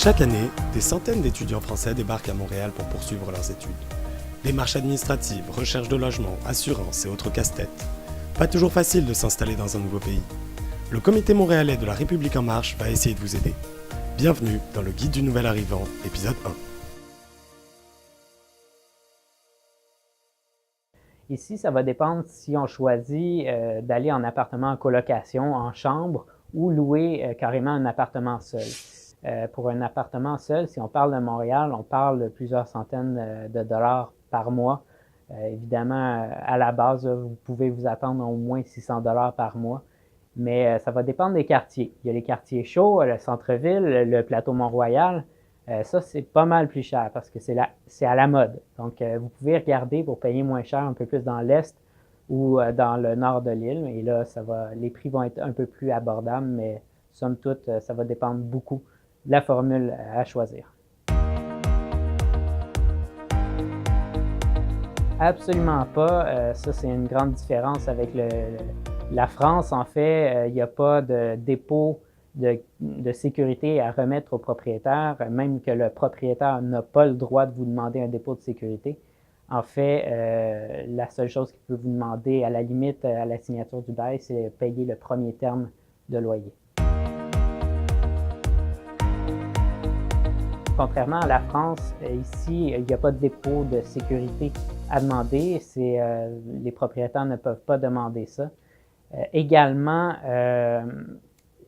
Chaque année, des centaines d'étudiants français débarquent à Montréal pour poursuivre leurs études. Démarches administratives, recherche de logement, assurances et autres casse-têtes. Pas toujours facile de s'installer dans un nouveau pays. Le Comité montréalais de la République en marche va essayer de vous aider. Bienvenue dans le Guide du nouvel arrivant, épisode 1. Ici, ça va dépendre si on choisit d'aller en appartement en colocation, en chambre, ou louer carrément un appartement seul. Pour un appartement seul, si on parle de Montréal, on parle de plusieurs centaines de dollars par mois. Évidemment, à la base, vous pouvez vous attendre à au moins 600 dollars par mois, mais ça va dépendre des quartiers. Il y a les quartiers chauds, le centre-ville, le plateau Mont-Royal. Ça, c'est pas mal plus cher parce que c'est à la mode. Donc, vous pouvez regarder pour payer moins cher un peu plus dans l'est ou dans le nord de l'île. Et là, les prix vont être un peu plus abordables, mais somme toute, ça va dépendre beaucoup de la formule à choisir. Absolument pas. Ça, c'est une grande différence avec la France. En fait, il n'y a pas de dépôt de sécurité à remettre au propriétaire, même que le propriétaire n'a pas le droit de vous demander un dépôt de sécurité. En fait, la seule chose qu'il peut vous demander, à la limite, à la signature du bail, c'est payer le premier terme de loyer. Contrairement à la France, ici, il n'y a pas de dépôt de sécurité à demander. Les propriétaires ne peuvent pas demander ça. Également,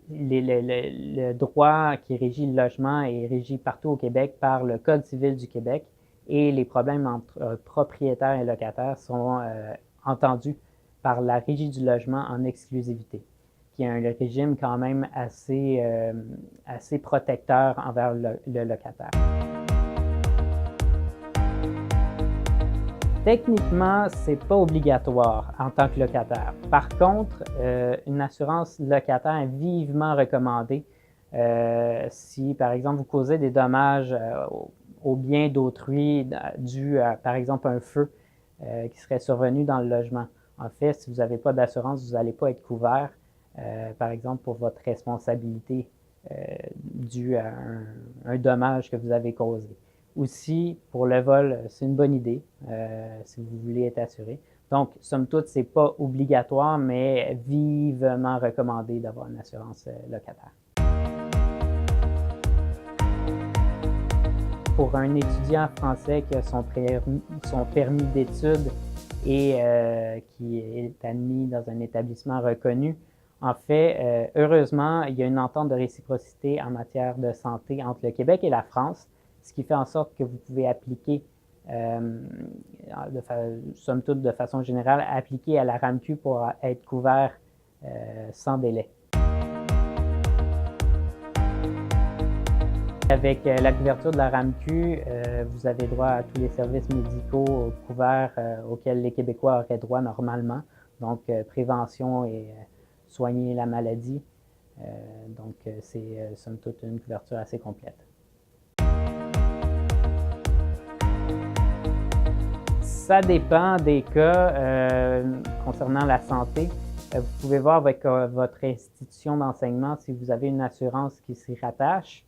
le droit qui régit le logement est régi partout au Québec par le Code civil du Québec et les problèmes entre propriétaires et locataires sont entendus par la Régie du logement en exclusivité, qui est un régime quand même assez protecteur envers le locataire. Techniquement, ce n'est pas obligatoire en tant que locataire. Par contre, une assurance locataire est vivement recommandée si, par exemple, vous causez des dommages aux biens d'autrui dû à, par exemple, un feu qui serait survenu dans le logement. En fait, si vous n'avez pas d'assurance, vous n'allez pas être couvert, par exemple, pour votre responsabilité due à un dommage que vous avez causé. Aussi, pour le vol, c'est une bonne idée si vous voulez être assuré. Donc, somme toute, ce n'est pas obligatoire, mais vivement recommandé d'avoir une assurance locataire. Pour un étudiant français qui a son permis d'études et qui est admis dans un établissement reconnu, en fait, heureusement, il y a une entente de réciprocité en matière de santé entre le Québec et la France, ce qui fait en sorte que vous pouvez appliquer, somme toute de façon générale, appliquer à la RAMQ pour être couvert sans délai. Avec la couverture de la RAMQ, vous avez droit à tous les services médicaux couverts auxquels les Québécois auraient droit normalement, donc prévention et soigner la maladie. Donc, c'est somme toute une couverture assez complète. Ça dépend des cas concernant la santé. Vous pouvez voir avec votre institution d'enseignement si vous avez une assurance qui s'y rattache.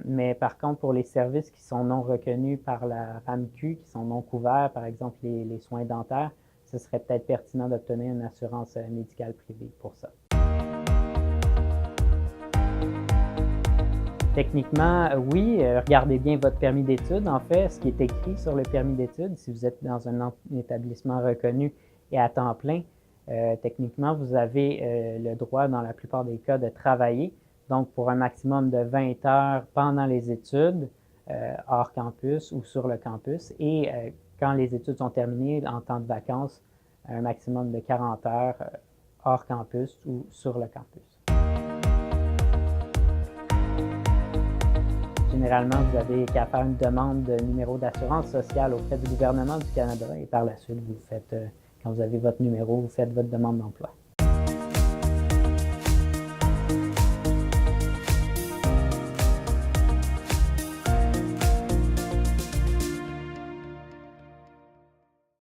Mais par contre, pour les services qui sont non reconnus par la RAMQ, qui sont non couverts, par exemple les soins dentaires, ce serait peut-être pertinent d'obtenir une assurance médicale privée pour ça. Techniquement, oui, regardez bien votre permis d'études, en fait, ce qui est écrit sur le permis d'études. Si vous êtes dans un établissement reconnu et à temps plein, techniquement, vous avez le droit, dans la plupart des cas, de travailler, donc pour un maximum de 20 heures pendant les études, hors campus ou sur le campus, et quand les études sont terminées, en temps de vacances, un maximum de 40 heures hors campus ou sur le campus. Généralement, vous avez qu'à faire une demande de numéro d'assurance sociale auprès du gouvernement du Canada et par la suite, quand vous avez votre numéro, vous faites votre demande d'emploi.